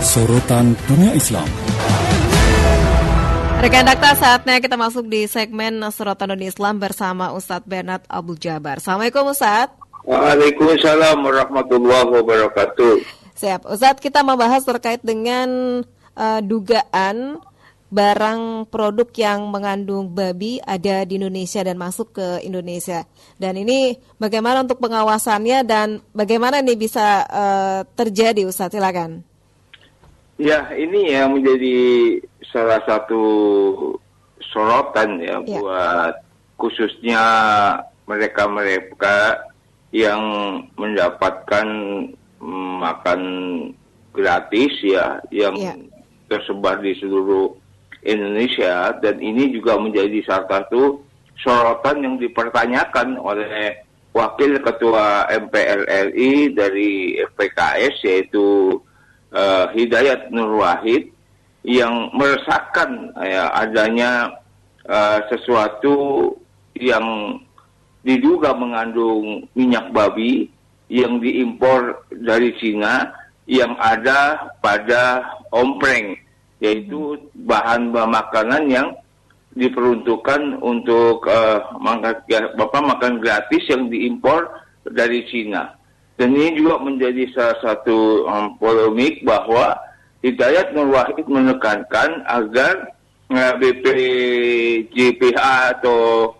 Sorotan Dunia Islam. Rekan Dakta, saatnya kita masuk di segmen Sorotan Dunia Islam bersama Ustadz Bernard Abdul Jabar. Assalamualaikum Ustadz. Waalaikumsalam warahmatullahi wabarakatuh. Siap, Ustadz, kita membahas terkait dengan dugaan barang produk yang mengandung babi ada di Indonesia dan masuk ke Indonesia. Dan ini bagaimana untuk pengawasannya dan bagaimana ini bisa terjadi, Ustadz? Silakan. Ya, ini yang menjadi salah satu sorotan buat khususnya mereka-mereka yang mendapatkan makan gratis yang tersebar di seluruh Indonesia, dan ini juga menjadi salah satu sorotan yang dipertanyakan oleh Wakil Ketua MPR RI dari PKS yaitu Hidayat Nur Wahid, yang meresahkan adanya sesuatu yang diduga mengandung minyak babi yang diimpor dari Cina yang ada pada ompreng, yaitu bahan makanan yang diperuntukkan untuk makan gratis yang diimpor dari Cina. Dan ini juga menjadi salah satu polemik bahwa Hidayat Nur Wahid menekankan agar BPJPH atau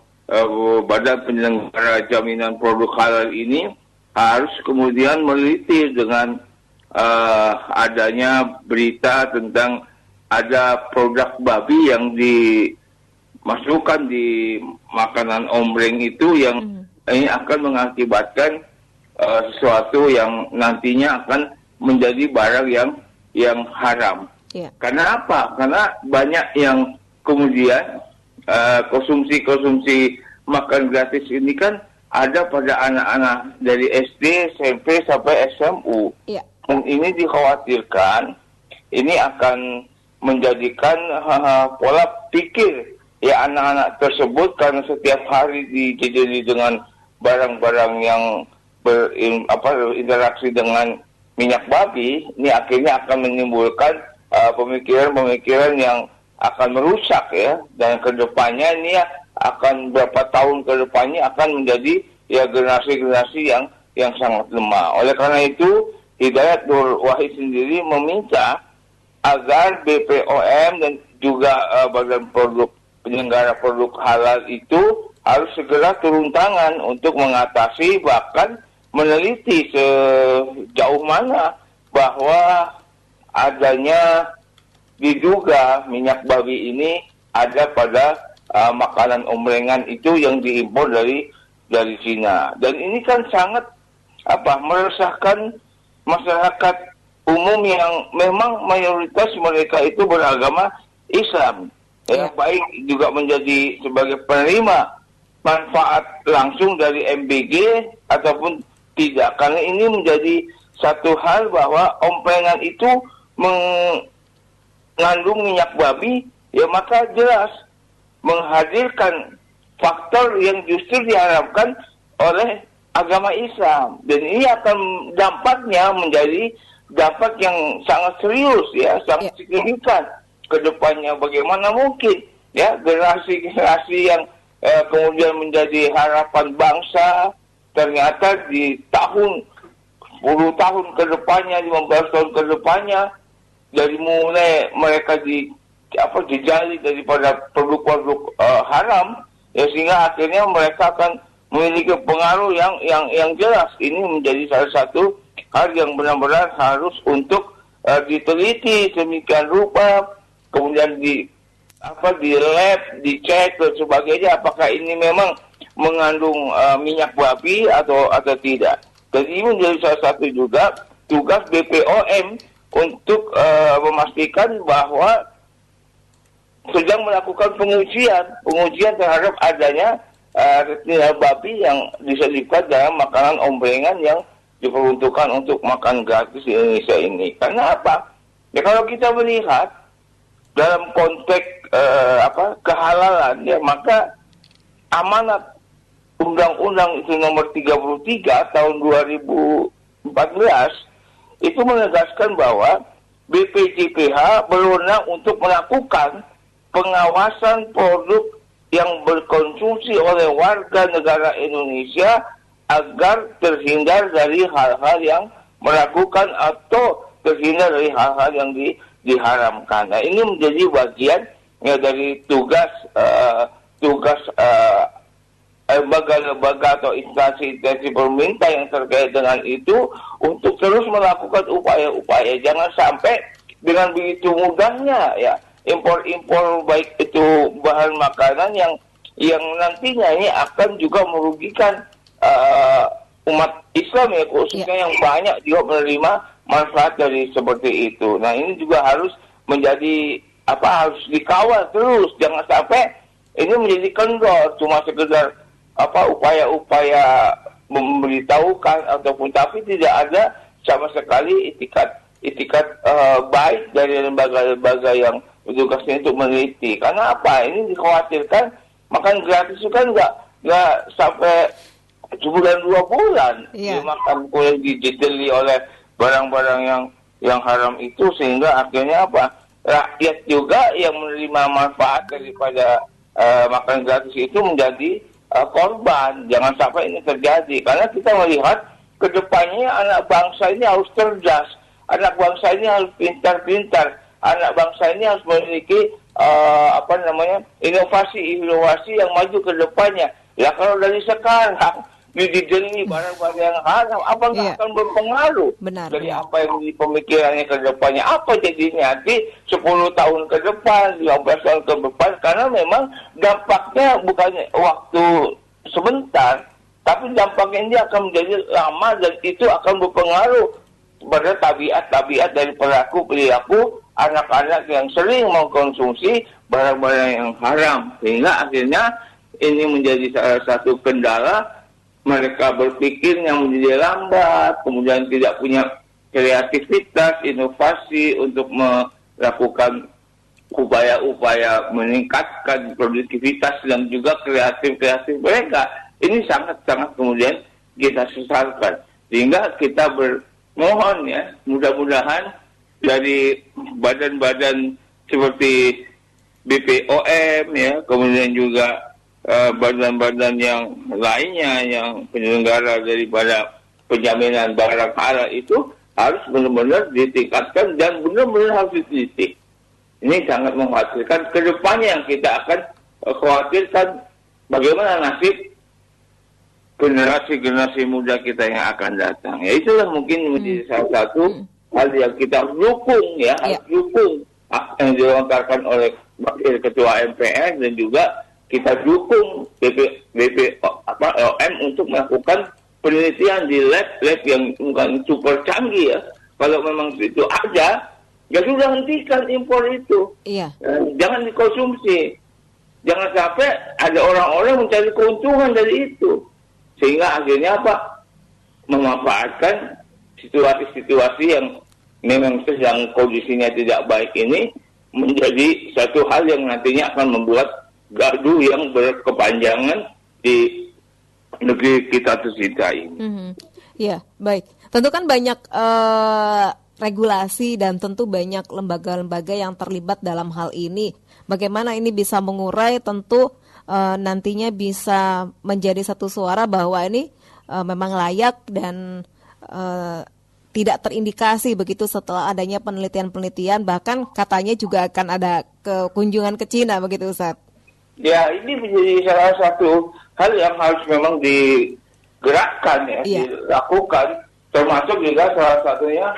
Badan Penyelenggara Jaminan Produk Halal ini harus kemudian meliti dengan adanya berita tentang ada produk babi yang dimasukkan di makanan ombreng itu yang ini akan mengakibatkan sesuatu yang nantinya akan menjadi barang yang haram. Karena apa? Karena banyak yang kemudian konsumsi makan gratis ini kan ada pada anak-anak dari SD, SMP sampai SMU. Ini dikhawatirkan ini akan menjadikan pola pikir anak-anak tersebut, karena setiap hari dijejeli dengan barang-barang yang berinteraksi dengan minyak babi, ini akhirnya akan menimbulkan pemikiran-pemikiran yang akan merusak dan kedepannya ini akan berapa tahun kedepannya akan menjadi generasi-generasi yang sangat lemah. Oleh karena itu Hidayat Nur Wahid sendiri meminta agar BPOM dan juga Badan Penyelenggara Produk Halal itu harus segera turun tangan untuk mengatasi, bahkan meneliti sejauh mana bahwa adanya diduga minyak babi ini ada pada makanan ombrengan itu yang diimpor dari Cina. Dan ini kan sangat meresahkan masyarakat umum yang memang mayoritas mereka itu beragama Islam. Baik juga menjadi sebagai penerima manfaat langsung dari MBG ataupun tidak. Karena ini menjadi satu hal bahwa omprengan itu mengandung minyak babi, maka jelas menghadirkan faktor yang justru diharapkan oleh agama Islam. Dan ini akan dampaknya menjadi dampak yang sangat serius, sangat signifikan ke depannya. Bagaimana mungkin generasi-generasi yang kemudian menjadi harapan bangsa ternyata di 10 tahun ke depannya, 15 tahun ke depannya, dari mulai mereka dijali daripada produk-produk haram, sehingga akhirnya mereka akan memiliki pengaruh yang jelas. Ini menjadi salah satu hal yang benar-benar harus untuk diteliti sedemikian rupa, kemudian di lab, dicek dan sebagainya, apakah ini memang mengandung minyak babi atau tidak. Dan ini menjadi salah satu juga tugas BPOM untuk memastikan bahwa sedang melakukan pengujian terhadap adanya retinal babi yang diselipkan dalam makanan ombrengan yang diperuntukkan untuk makan gratis di Indonesia ini. Karena apa? Kalau kita melihat dalam konteks kehalalan, maka amanat Undang-Undang itu nomor 33 tahun 2014 itu menegaskan bahwa BPJPH berwenang untuk melakukan pengawasan produk yang berkonsumsi oleh warga negara Indonesia agar terhindar dari hal-hal yang meragukan atau terhindar dari hal-hal yang diharamkan. Nah, ini menjadi bagian ya dari tugas lembaga-lembaga atau instansi pemerintah yang terkait dengan itu untuk terus melakukan upaya-upaya. Jangan sampai dengan begitu mudahnya ya impor baik itu bahan makanan yang nantinya ini akan juga merugikan umat Islam ya, khususnya yang banyak juga menerima manfaat dari seperti itu. Nah, ini juga harus menjadi harus dikawal terus, jangan sampai ini menjadi kendor cuma sekedar upaya-upaya memberitahukan ataupun tapi tidak ada sama sekali itikat baik dari lembaga-lembaga yang tugasnya untuk meneliti. Karena ini dikhawatirkan makan gratis itu kan nggak sampai sebulan 2 bulan dimakan oleh dijejeli oleh barang-barang yang haram itu, sehingga akhirnya rakyat juga yang menerima manfaat daripada makan gratis itu menjadi korban. Jangan sampai ini terjadi, karena kita melihat kedepannya anak bangsa ini harus cerdas, anak bangsa ini harus pintar-pintar, anak bangsa ini harus memiliki inovasi yang maju ke depannya. Ya kalau dari sekarang dijeli barang-barang yang haram, nggak akan berpengaruh. Benar, dari apa yang di pemikirannya ke depannya, apa jadinya nanti 10 tahun ke depan, 15 tahun ke depan, karena memang dampaknya bukan waktu sebentar, tapi dampaknya ini akan menjadi lama dan itu akan berpengaruh pada tabiat dari perilaku anak-anak yang sering mengkonsumsi barang-barang yang haram, sehingga akhirnya ini menjadi salah satu kendala. Mereka berpikir yang menjadi lambat, kemudian tidak punya kreativitas, inovasi untuk melakukan upaya-upaya meningkatkan produktivitas dan juga kreatif mereka. Ini sangat-sangat kemudian kita sesalkan. Sehingga kita bermohon ya, mudah-mudahan dari badan-badan seperti BPOM ya, kemudian juga badan-badan yang lainnya yang penyelenggara daripada penjaminan barang halal itu harus benar-benar ditingkatkan dan benar-benar harus diteliti. Ini sangat mengkhawatirkan ke depannya, yang kita akan khawatirkan bagaimana nasib generasi muda kita yang akan datang. Ya itulah mungkin menjadi salah satu hal yang kita harus dukung ya, harus dukung yang dilontarkan oleh Wakil Ketua MPR, dan juga kita dukung BPOM untuk melakukan penelitian di lab yang bukan super canggih ya. Kalau memang itu ada, ya sudah hentikan impor itu. Iya. Jangan dikonsumsi. Jangan sampai ada orang-orang mencari keuntungan dari itu. Sehingga akhirnya memanfaatkan situasi-situasi yang memang sedang kondisinya tidak baik ini menjadi satu hal yang nantinya akan membuat gaduh yang berkepanjangan di negeri kita tercinta ini. Ya, baik. Tentu kan banyak regulasi dan tentu banyak lembaga-lembaga yang terlibat dalam hal ini. Bagaimana ini bisa mengurai, tentu nantinya bisa menjadi satu suara bahwa ini memang layak dan tidak terindikasi begitu setelah adanya penelitian-penelitian, bahkan katanya juga akan ada kunjungan ke Cina begitu, Ustaz. Ya, ini menjadi salah satu hal yang harus memang digerakkan ya, dilakukan, termasuk juga salah satunya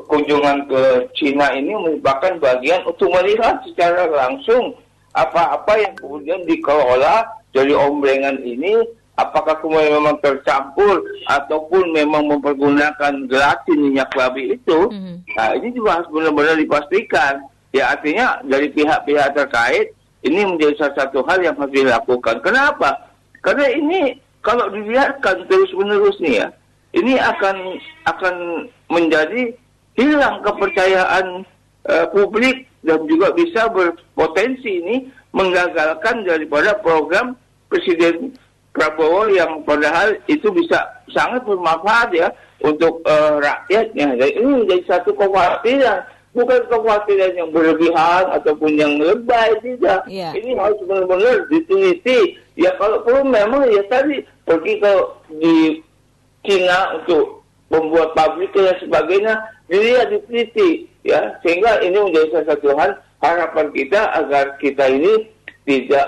kunjungan ke Cina ini merupakan bagian untuk melihat secara langsung apa-apa yang kemudian dikelola dari ombrengan ini, apakah kemudian memang tercampur ataupun memang mempergunakan gelatin minyak babi itu. Nah, ini juga harus benar-benar dipastikan. Ya, artinya dari pihak-pihak terkait ini menjadi salah satu hal yang harus dilakukan. Kenapa? Karena ini kalau dibiarkan terus-menerus nih ya, ini akan menjadi hilang kepercayaan publik dan juga bisa berpotensi ini menggagalkan daripada program Presiden Prabowo yang padahal itu bisa sangat bermanfaat ya untuk rakyatnya. Jadi ini menjadi satu kekhawatiran bukan kekhawatiran yang berlebihan ataupun yang lebay, tidak. Iya. Ini harus benar-benar diteliti. Ya kalau perlu memang ya tadi pergi ke di Cina untuk membuat pabrik dan sebagainya, dilihat diteliti ya, sehingga ini menjadi salah satu harapan kita agar kita ini tidak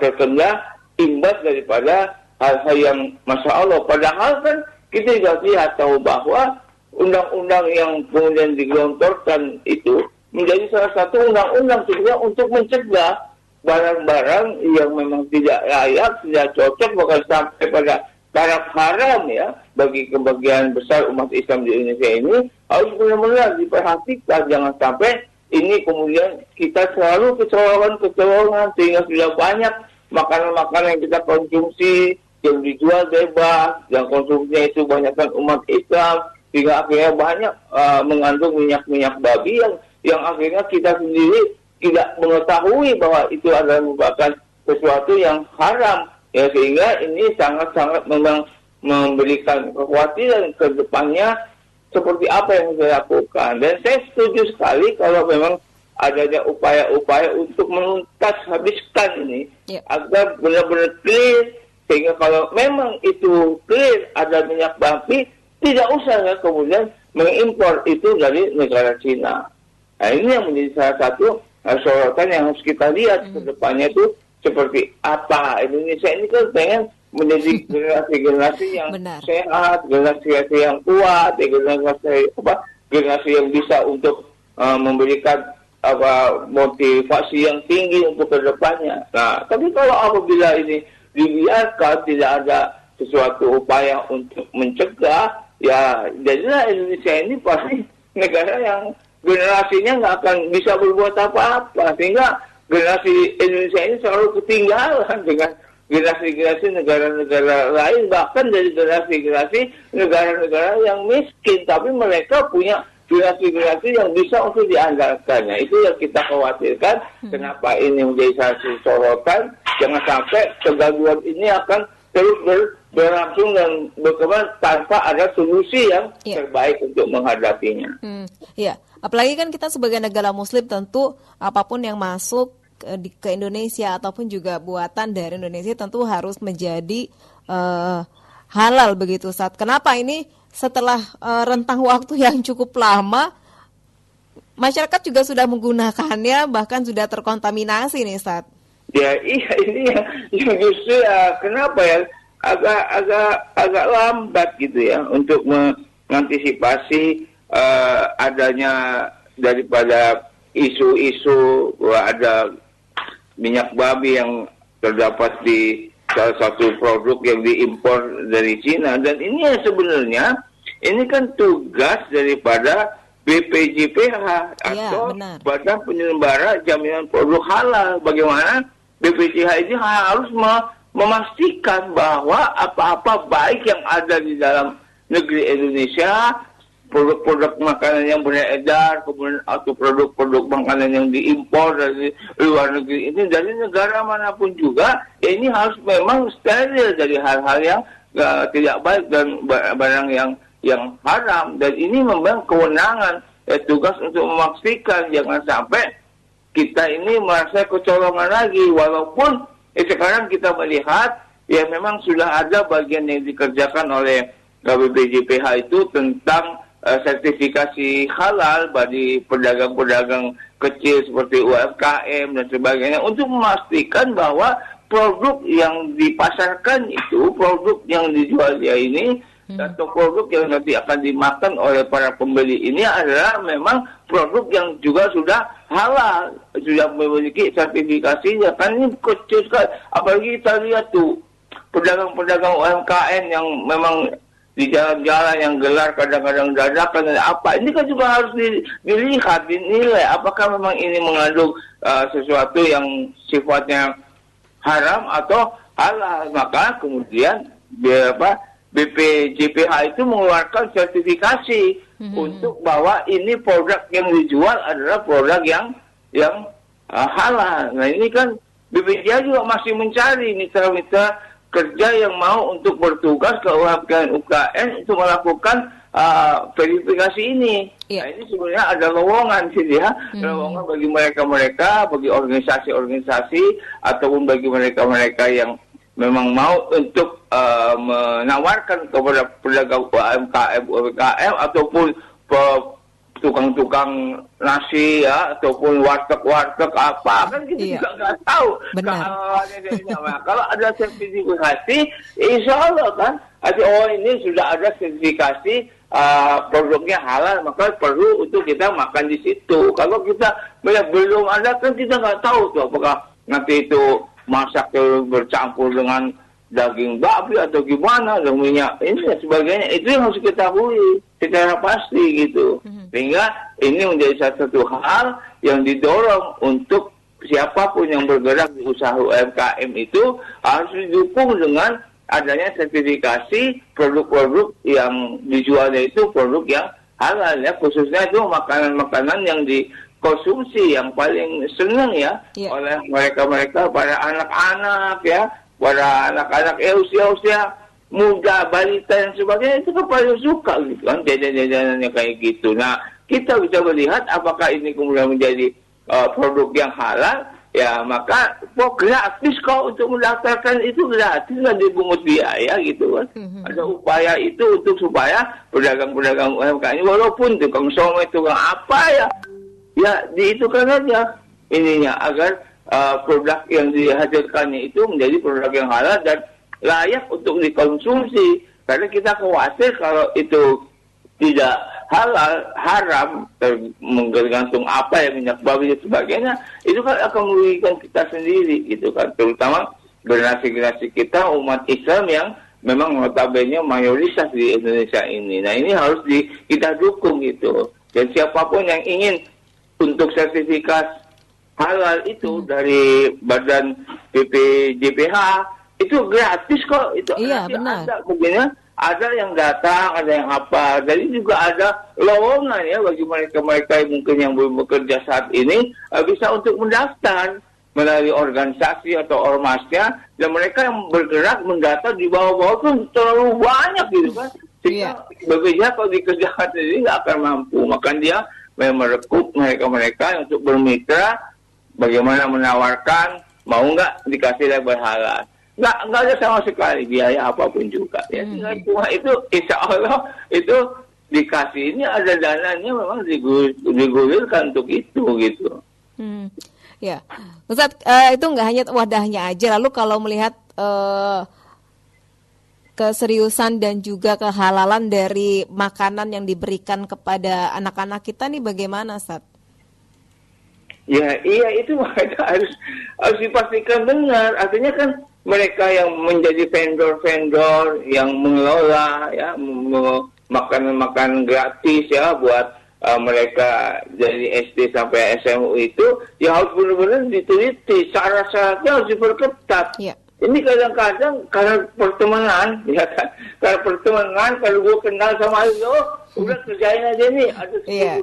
terkena imbas daripada hal-hal yang Masya Allah. Padahal kan kita juga lihat tahu bahwa undang-undang yang kemudian digelontorkan itu menjadi salah satu undang-undang sebenarnya untuk mencegah barang-barang yang memang tidak layak, tidak cocok, bahkan sampai pada taraf haram ya bagi kebagian besar umat Islam di Indonesia ini, harus benar-benar diperhatikan. Jangan sampai ini kemudian kita selalu kecolongan sehingga sudah banyak makanan-makanan yang kita konsumsi yang dijual bebas, yang konsumsinya itu banyakkan umat Islam, sehingga akhirnya banyak mengandung minyak babi yang akhirnya kita sendiri tidak mengetahui bahwa itu adalah merupakan sesuatu yang haram ya, sehingga ini sangat-sangat memang memberikan kekhawatiran ke depannya seperti apa yang saya lakukan. Dan saya setuju sekali kalau memang adanya upaya-upaya untuk menuntas habiskan ini agar benar-benar clear, sehingga kalau memang itu clear ada minyak babi, tidak usah ya kemudian mengimpor itu dari negara Cina. Nah ini yang menjadi salah satu sorotan yang harus kita lihat ke depannya itu seperti apa. Indonesia ini kan pengen menjadi generasi-generasi yang sehat, generasi yang kuat, generasi yang bisa untuk memberikan motivasi yang tinggi untuk ke depannya. Nah, tapi kalau apabila ini dibiarkan, tidak ada sesuatu upaya untuk mencegah, ya jadilah Indonesia ini pasti negara yang generasinya nggak akan bisa berbuat apa-apa, sehingga generasi Indonesia ini selalu ketinggalan dengan generasi-generasi negara-negara lain, bahkan dari generasi-generasi negara-negara yang miskin, tapi mereka punya generasi-generasi yang bisa untuk diandalkannya. Itu yang kita khawatirkan. Kenapa ini menjadi satu sorotan? Jangan sampai kegaduhan ini akan terus berlangsung dan berkembang tanpa ada solusi yang terbaik untuk menghadapinya. Iya, apalagi kan kita sebagai negara Muslim tentu apapun yang masuk ke Indonesia ataupun juga buatan dari Indonesia tentu harus menjadi halal begitu, Ustaz. Kenapa ini setelah rentang waktu yang cukup lama masyarakat juga sudah menggunakannya, bahkan sudah terkontaminasi nih, Ustaz? Ya iya, ini yang justru kenapa ya agak lambat gitu ya untuk mengantisipasi adanya daripada isu-isu bahwa ada minyak babi yang terdapat di salah satu produk yang diimpor dari Cina. Dan ini sebenarnya ini kan tugas daripada BPJPH atau Badan Penyelenggara Jaminan Produk Halal. Bagaimana BPJPH ini harus memastikan bahwa apa-apa baik yang ada di dalam negeri Indonesia, produk-produk makanan yang beredar, kemudian atau produk-produk makanan yang diimpor dari luar negeri ini, dari negara manapun juga, ini harus memang steril dari hal-hal yang tidak baik dan barang yang haram. Dan ini memang kewenangan tugas untuk memastikan jangan sampai kita ini merasa kecolongan lagi. Walaupun sekarang kita melihat ya memang sudah ada bagian yang dikerjakan oleh BPJPH itu tentang sertifikasi halal bagi pedagang-pedagang kecil seperti UMKM dan sebagainya, untuk memastikan bahwa produk yang dipasarkan itu, produk yang dijual dia ini, atau produk yang nanti akan dimakan oleh para pembeli ini adalah memang produk yang juga sudah halal, sudah memiliki sertifikasinya. Kan ini kecil sekali, apalagi kita lihat tuh pedagang-pedagang UMKM yang memang di jalan-jalan yang gelar kadang-kadang dadakan dan apa, ini kan juga harus dilihat, dinilai apakah memang ini mengandung sesuatu yang sifatnya haram atau halal. Maka kemudian BPJPH itu mengeluarkan sertifikasi untuk bahwa ini produk yang dijual adalah produk yang halal. Nah ini kan BPJPH juga masih mencari mitra-mitra kerja yang mau untuk bertugas ke UMKM untuk melakukan verifikasi ini. Iya. Nah, ini sebenarnya ada lowongan gitu ya, lowongan bagi mereka-mereka, bagi organisasi-organisasi ataupun bagi mereka-mereka yang memang mau untuk menawarkan kepada pedagang UMKM ataupun tukang-tukang nasi ya ataupun warteg apa kan kita juga nggak tahu. Kalau ada sertifikasi, insya Allah kan ini sudah ada sertifikasi produknya halal, maka perlu untuk kita makan di situ. Kalau kita belum ada kan kita nggak tahu tuh apakah nanti itu masak bercampur dengan daging babi atau gimana, dan minyak ini dan sebagainya. Itu yang harus kita ketahui secara pasti gitu. Sehingga ini menjadi satu hal yang didorong untuk siapapun yang bergerak di usaha UMKM itu harus didukung dengan adanya sertifikasi produk-produk yang dijualnya itu produk yang halal ya, khususnya itu makanan-makanan yang dikonsumsi yang paling senang ya oleh mereka-mereka, para anak-anak ya, para anak-anak usia-usia muda, balita dan sebagainya, itu kan paling suka gitu kan, jajan-jajanannya kayak gitu. Nah, kita bisa melihat apakah ini kemudian menjadi produk yang halal, ya maka gratis kok untuk mendaftarkan itu gratis, nggak dipungut biaya gitu kan. Ada upaya itu untuk supaya pedagang-pedagang UMKM, walaupun tukang somai, tukang apa ya diitukan aja ininya agar produk yang dihasilkannya itu menjadi produk yang halal dan layak untuk dikonsumsi. Karena kita khawatir kalau itu tidak halal, haram, tergantung apa ya, minyak babi dan sebagainya, itu kan akan merugikan kita sendiri gitu kan. Terutama generasi-generasi kita umat Islam yang memang notabene mayoritas di Indonesia ini. Nah, ini harus kita dukung gitu. Dan siapapun yang ingin untuk sertifikat halal itu dari Badan BPJPH itu gratis kok, itu benar. Ada yang datang, ada yang apa. Jadi juga ada lowongan ya bagi mereka-mereka yang mungkin yang belum bekerja saat ini bisa untuk mendaftar melalui organisasi atau ormasnya, dan mereka yang bergerak mendata di bawah-bawah itu terlalu banyak gitu kan. Sehingga BPJPH kalau dikerjakan sendiri nggak akan mampu. Maka dia merekrut mereka-mereka untuk bermitra, bagaimana menawarkan, mau nggak dikasih label halal. Nggak ada sama sekali biaya apapun juga ya. Cuma itu insya Allah itu dikasih, ini ada dananya memang digulirkan untuk itu gitu. Ya, Ustadz, itu nggak hanya wadahnya aja. Lalu kalau melihat keseriusan dan juga kehalalan dari makanan yang diberikan kepada anak-anak kita nih bagaimana, Ustadz? Ya, iya itu harus dipastikan benar. Artinya kan mereka yang menjadi vendor-vendor yang mengelola ya makanan-makanan gratis ya buat mereka dari SD sampai SMU itu ya harus benar-benar diteliti, syarat-syaratnya harus diperketat. Yeah. Ini kadang-kadang karena pertemanan, ya kan? Karena pertemanan, kalau gue kenal sama lo, udah kerjain aja nih, ada 10.000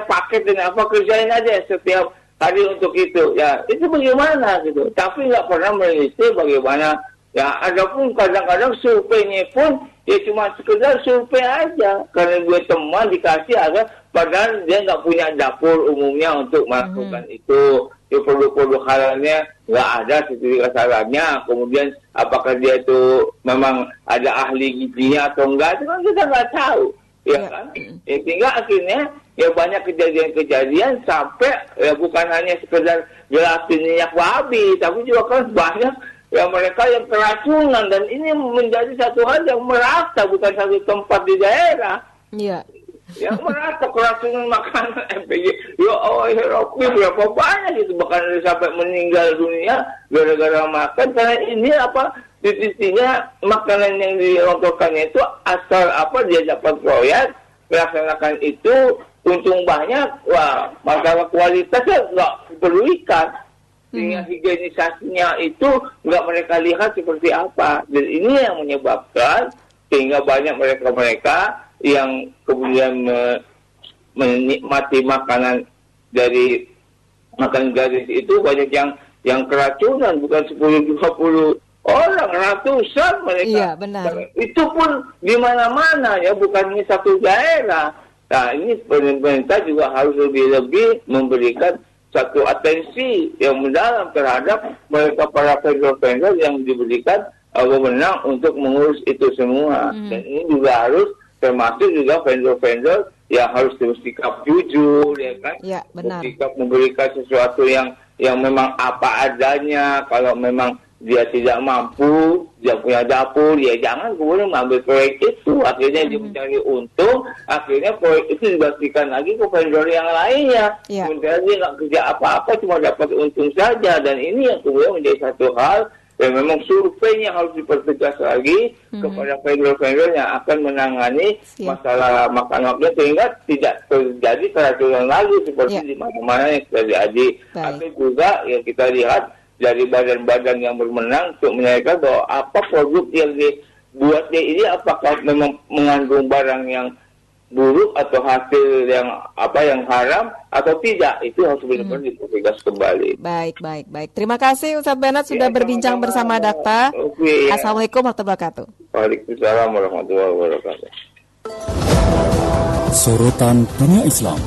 paket dan apa, kerjain aja setiap hari untuk itu. Ya, itu bagaimana gitu. Tapi nggak pernah meneliti bagaimana. Ya, ada pun kadang-kadang surveinya pun ya cuma sekedar survei aja. Karena gue teman dikasih agar padahal dia nggak punya dapur umumnya untuk melakukan itu. Ya, produk-produk halalnya nggak ada sertifikat halalnya. Kemudian apakah dia itu memang ada ahli gizinya atau enggak, itu kan kita nggak tahu. Ya kan? Ya, sehingga akhirnya ya banyak kejadian-kejadian sampai ya bukan hanya sekedar gelatin minyak babi, tapi juga kan banyak ya mereka yang keracunan, dan ini menjadi satu hal yang merata, bukan satu tempat di daerah. Iya. Yang merata keracunan makanan MPG. Ya Allah, berapa banyak itu, bahkan sampai meninggal dunia gara-gara makan, karena ini titiknya makanan yang dilontorkannya itu asal dia dapat proyek, melaksanakan itu untung banyak, wah masalah kualitasnya nggak diperlukan, sehingga higienisasinya itu nggak mereka lihat seperti apa, dan ini yang menyebabkan sehingga banyak mereka yang kemudian menikmati makanan dari makanan gratis itu banyak yang keracunan, bukan 10-20 orang ratusan mereka. Iya, benar. Itu pun di mana-mana ya, bukan di satu daerah. Nah, ini pemerintah juga harus lebih-lebih memberikan satu atensi yang mendalam terhadap mereka para vendor-vendor yang diberikan wewenang untuk mengurus itu semua. Dan ini juga harus termasuk juga vendor-vendor yang harus bersikap jujur, ya kan? Ya, benar. Bersikap memberikan sesuatu yang memang apa adanya. Kalau memang dia tidak mampu, dia punya dapur, ya jangan kemudian mengambil proyek itu. Akhirnya dia mencari untung, akhirnya proyek itu dibagikan lagi ke vendor yang lainnya. Ya. Sementara dia nggak kerja apa-apa, cuma dapat untung saja. Dan ini yang kemudian menjadi satu hal yang memang surveinya harus dipertegas lagi kepada vendor-vendor yang akan menangani masalah makan-makan sehingga tidak terjadi keracunan lagi seperti di mana-mana yang terjadi. Atau juga yang kita lihat dari badan-badan yang berwenang untuk menanyakan bahwa apa produk yang dibuatnya ini apakah memang mengandung barang yang buruk atau hasil yang haram atau tidak, itu harus benar-benar dipertegas kembali. Baik. Terima kasih Ustadz Bernard sudah berbincang bersama Dakta. Assalamualaikum warahmatullahi wabarakatuh. Waalaikumsalam warahmatullahi wabarakatuh. Sorotan Dunia Islam.